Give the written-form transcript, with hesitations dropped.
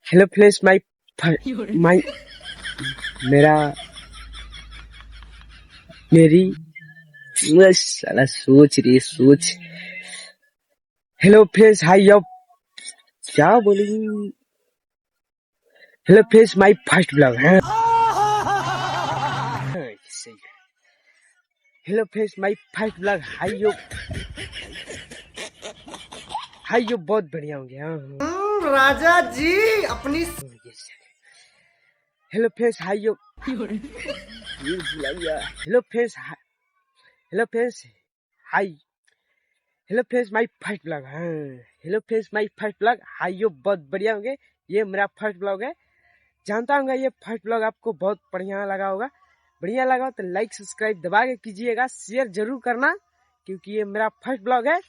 Hello friends माई मेरा मेरी बस साला सोच। हेलो फ्रेंड्स हाय यो क्या बोलूं। Hello friends my first blog है। सही है। Hello friends my first blog hi yo बहुत बढ़िया होंगे। हाँ राजा जी अपनी हेलो फ्रेंड्स हाय यो ये भूला गया। Hello friends hi hello friends my first blog. हाँ hello friends my first blog hi yo बहुत बढ़िया होंगे। ये मेरा फर्स्ट ब्लॉग है। जानता हूँ ये फर्स्ट ब्लॉग आपको बहुत बढ़िया लगा होगा। बढ़िया लगा तो लाइक सब्सक्राइब दबा के कीजिएगा, शेयर जरूर करना क्योंकि ये मेरा फर्स्ट ब्लॉग है।